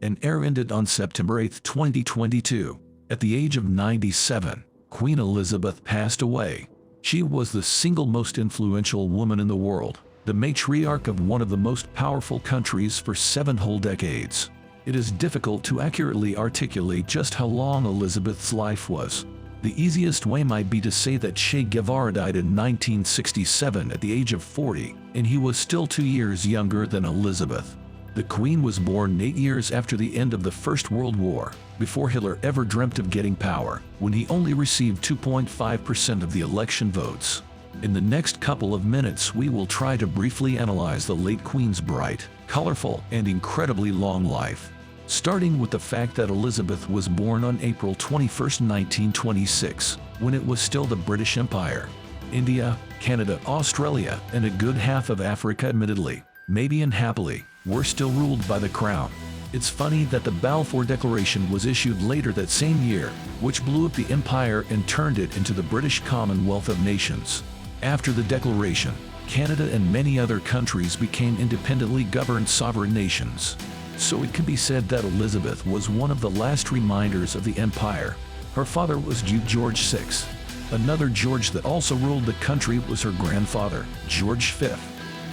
and era ended on September 8, 2022. At the age of 97, Queen Elizabeth passed away. She was the single most influential woman in the world, the matriarch of one of the most powerful countries for 7 whole decades. It is difficult to accurately articulate just how long Elizabeth's life was. The easiest way might be to say that Che Guevara died in 1967 at the age of 40, and he was still 2 years younger than Elizabeth. The Queen was born 8 years after the end of the First World War, before Hitler ever dreamt of getting power, when he only received 2.5% of the election votes. In the next couple of minutes we will try to briefly analyze the late Queen's bright, colorful, and incredibly long life. Starting with the fact that Elizabeth was born on April 21, 1926, when it was still the British Empire. India, Canada, Australia, and a good half of Africa, admittedly, maybe unhappily, were still ruled by the Crown. It's funny that the Balfour Declaration was issued later that same year, which blew up the empire and turned it into the British Commonwealth of Nations. After the Declaration, Canada and many other countries became independently governed sovereign nations. So it can be said that Elizabeth was one of the last reminders of the empire. Her father was Duke George VI. Another George that also ruled the country was her grandfather, George V.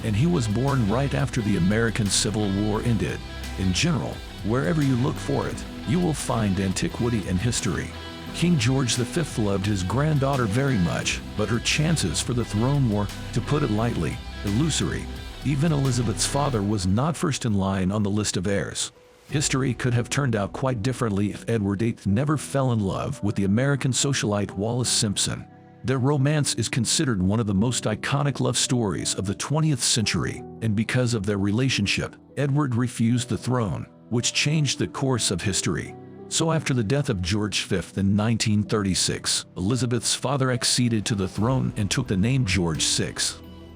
And he was born right after the American Civil War ended. In general, wherever you look for it, you will find antiquity and history. King George V loved his granddaughter very much, but her chances for the throne were, to put it lightly, illusory. Even Elizabeth's father was not first in line on the list of heirs. History could have turned out quite differently if Edward VIII never fell in love with the American socialite Wallis Simpson. Their romance is considered one of the most iconic love stories of the 20th century, and because of their relationship, Edward refused the throne, which changed the course of history. So after the death of George V in 1936, Elizabeth's father acceded to the throne and took the name George VI.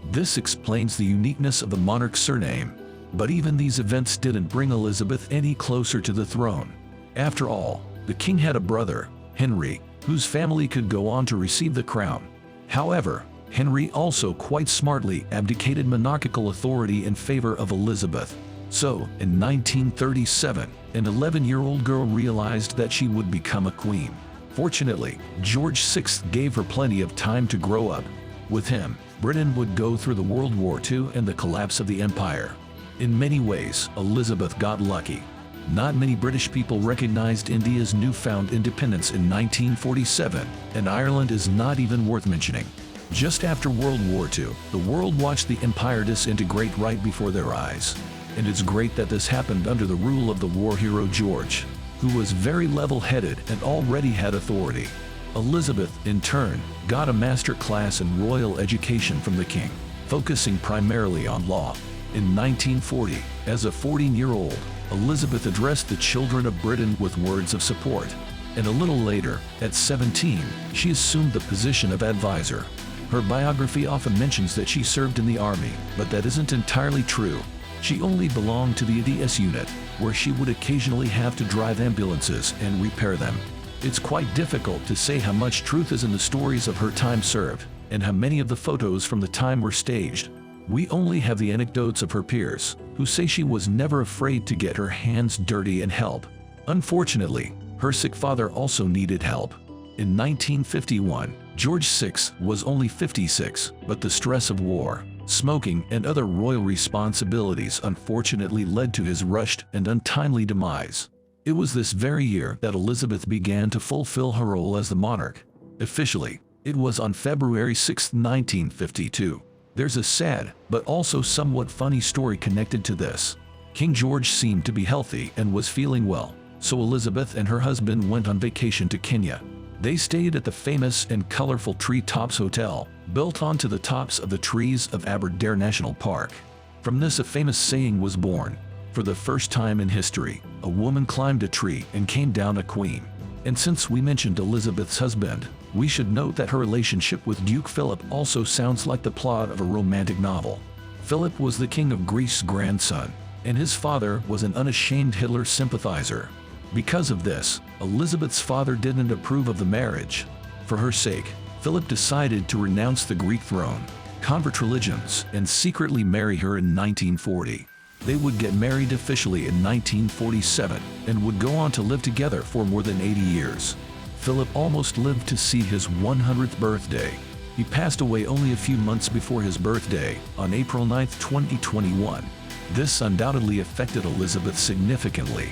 This explains the uniqueness of the monarch's surname. But even these events didn't bring Elizabeth any closer to the throne. After all, the king had a brother, Henry, whose family could go on to receive the crown. However, Henry also quite smartly abdicated monarchical authority in favor of Elizabeth. So, in 1937, an 11-year-old girl realized that she would become a queen. Fortunately, George VI gave her plenty of time to grow up. With him, Britain would go through the World War II and the collapse of the empire. In many ways, Elizabeth got lucky. Not many British people recognized India's newfound independence in 1947, and Ireland is not even worth mentioning. Just after World War II, the world watched the empire disintegrate right before their eyes. And it's great that this happened under the rule of the war hero George, who was very level-headed and already had authority. Elizabeth, in turn, got a master class in royal education from the king, focusing primarily on law. In 1940, as a 14-year-old, Elizabeth addressed the children of Britain with words of support. And a little later, at 17, she assumed the position of advisor. Her biography often mentions that she served in the army, but that isn't entirely true. She only belonged to the ADS unit, where she would occasionally have to drive ambulances and repair them. It's quite difficult to say how much truth is in the stories of her time served, and how many of the photos from the time were staged. We only have the anecdotes of her peers, who say she was never afraid to get her hands dirty and help. Unfortunately, her sick father also needed help. In 1951, George VI was only 56, but the stress of war, smoking, and other royal responsibilities unfortunately led to his rushed and untimely demise. It was this very year that Elizabeth began to fulfill her role as the monarch. Officially, it was on February 6, 1952. There's a sad, but also somewhat funny story connected to this. King George seemed to be healthy and was feeling well, so Elizabeth and her husband went on vacation to Kenya. They stayed at the famous and colorful Tree Tops Hotel, built onto the tops of the trees of Aberdare National Park. From this a famous saying was born. For the first time in history, a woman climbed a tree and came down a queen. And since we mentioned Elizabeth's husband, we should note that her relationship with Duke Philip also sounds like the plot of a romantic novel. Philip was the King of Greece's grandson, and his father was an unashamed Hitler sympathizer. Because of this, Elizabeth's father didn't approve of the marriage. For her sake, Philip decided to renounce the Greek throne, convert religions, and secretly marry her in 1940. They would get married officially in 1947 and would go on to live together for more than 80 years. Philip almost lived to see his 100th birthday. He passed away only a few months before his birthday, on April 9, 2021. This undoubtedly affected Elizabeth significantly.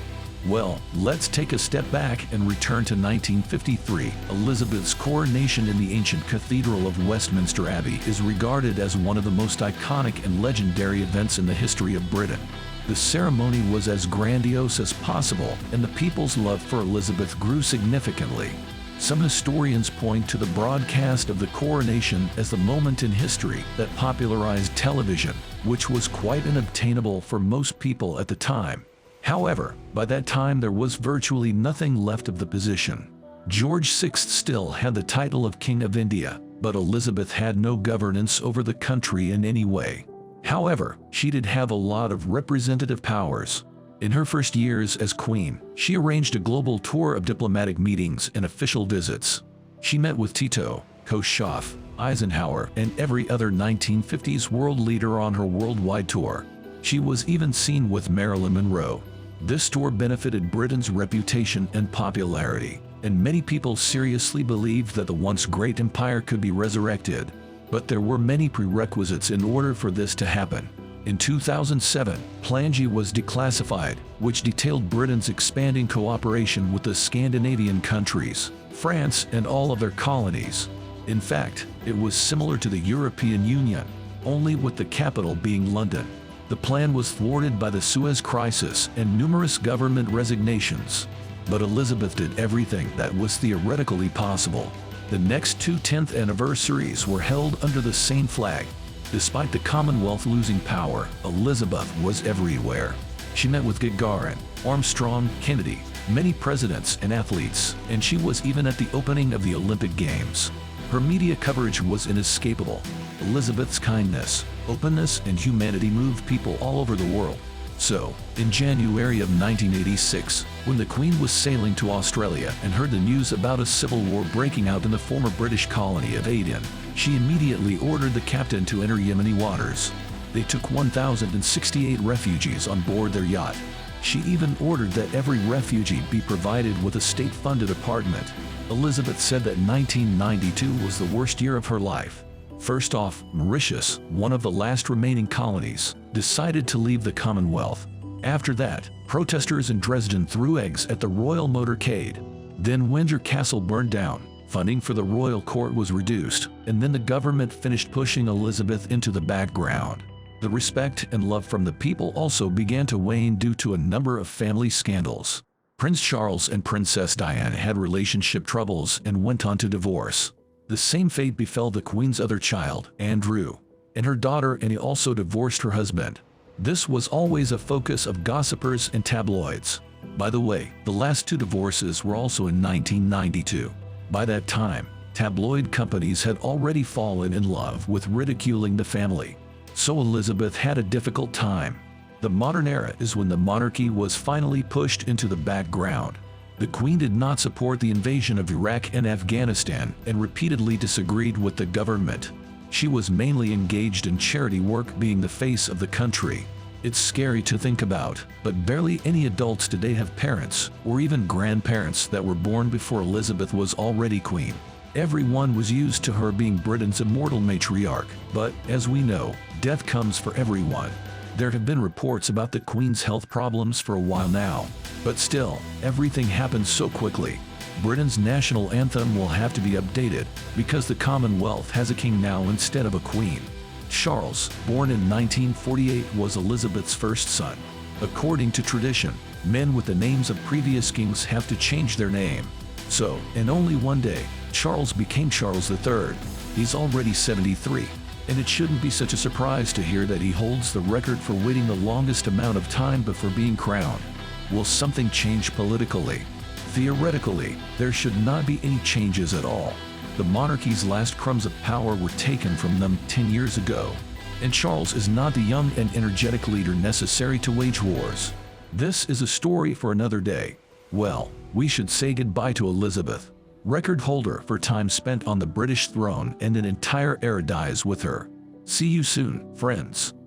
Well, let's take a step back and return to 1953. Elizabeth's coronation in the ancient Cathedral of Westminster Abbey is regarded as one of the most iconic and legendary events in the history of Britain. The ceremony was as grandiose as possible, and the people's love for Elizabeth grew significantly. Some historians point to the broadcast of the coronation as the moment in history that popularized television, which was quite unobtainable for most people at the time. However, by that time there was virtually nothing left of the position. George VI still had the title of King of India, but Elizabeth had no governance over the country in any way. However, she did have a lot of representative powers. In her first years as queen, she arranged a global tour of diplomatic meetings and official visits. She met with Tito, Khrushchev, Eisenhower, and every other 1950s world leader on her worldwide tour. She was even seen with Marilyn Monroe. This tour benefited Britain's reputation and popularity, and many people seriously believed that the once great empire could be resurrected. But there were many prerequisites in order for this to happen. In 2007, Plan G was declassified, which detailed Britain's expanding cooperation with the Scandinavian countries, France, and all of their colonies. In fact, it was similar to the European Union, only with the capital being London. The plan was thwarted by the Suez Crisis and numerous government resignations. But Elizabeth did everything that was theoretically possible. The next two 10th anniversaries were held under the same flag. Despite the Commonwealth losing power, Elizabeth was everywhere. She met with Gagarin, Armstrong, Kennedy, many presidents and athletes, and she was even at the opening of the Olympic Games. Her media coverage was inescapable. Elizabeth's kindness, openness, and humanity moved people all over the world. So, in January of 1986, when the Queen was sailing to Australia and heard the news about a civil war breaking out in the former British colony of Aden, she immediately ordered the captain to enter Yemeni waters. They took 1,068 refugees on board their yacht. She even ordered that every refugee be provided with a state-funded apartment. Elizabeth said that 1992 was the worst year of her life. First off, Mauritius, one of the last remaining colonies, decided to leave the Commonwealth. After that, protesters in Dresden threw eggs at the royal motorcade. Then Windsor Castle burned down, funding for the royal court was reduced, and then the government finished pushing Elizabeth into the background. The respect and love from the people also began to wane due to a number of family scandals. Prince Charles and Princess Diana had relationship troubles and went on to divorce. The same fate befell the Queen's other child, Andrew, and her daughter Anne also divorced her husband. This was always a focus of gossipers and tabloids. By the way, the last two divorces were also in 1992. By that time, tabloid companies had already fallen in love with ridiculing the family. So Elizabeth had a difficult time. The modern era is when the monarchy was finally pushed into the background. The Queen did not support the invasion of Iraq and Afghanistan and repeatedly disagreed with the government. She was mainly engaged in charity work, being the face of the country. It's scary to think about, but barely any adults today have parents or even grandparents that were born before Elizabeth was already queen. Everyone was used to her being Britain's immortal matriarch, but as we know, death comes for everyone. There have been reports about the Queen's health problems for a while now, but still, everything happens so quickly. Britain's national anthem will have to be updated because the Commonwealth has a king now instead of a queen. Charles, born in 1948, was Elizabeth's first son. According to tradition, men with the names of previous kings have to change their name. So, in only one day, Charles became Charles III. He's already 73. And it shouldn't be such a surprise to hear that he holds the record for waiting the longest amount of time before being crowned. Will something change politically? Theoretically, there should not be any changes at all. The monarchy's last crumbs of power were taken from them 10 years ago. And Charles is not the young and energetic leader necessary to wage wars. This is a story for another day. Well, we should say goodbye to Elizabeth, record holder for time spent on the British throne, and an entire era dies with her. See you soon, friends.